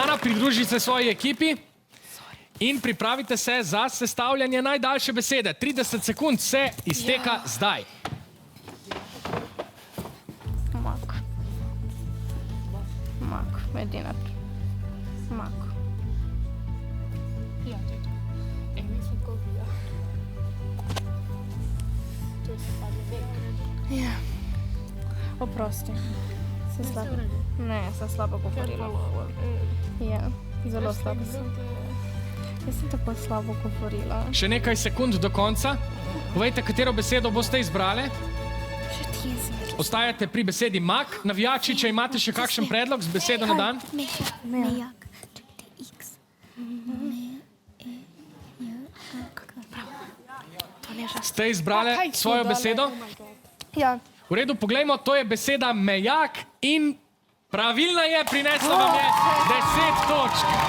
Ana, pridruži se svoji ekipi in pripravite se za sestavljanje najdaljše besede. 30 sekund se izteka zdaj. Mak. Mak, edina. Mak. Ja. Oprosti. Se slabo. Ne, sem slabo govorila. Ja, zelo slabo sem. Jaz sem tako slabo govorila. Še nekaj sekund do konca. Povejte, katero besedo boste izbrali. Še ti jezik. Ostajate pri besedi mak. Navijači, če imate še kakšen predlog z besedo na dan. Mejak. Ste izbrali svojo besedo? Ja. V redu, poglejmo, to je beseda mejak in pravilna je, prinesla vam je 10 točk.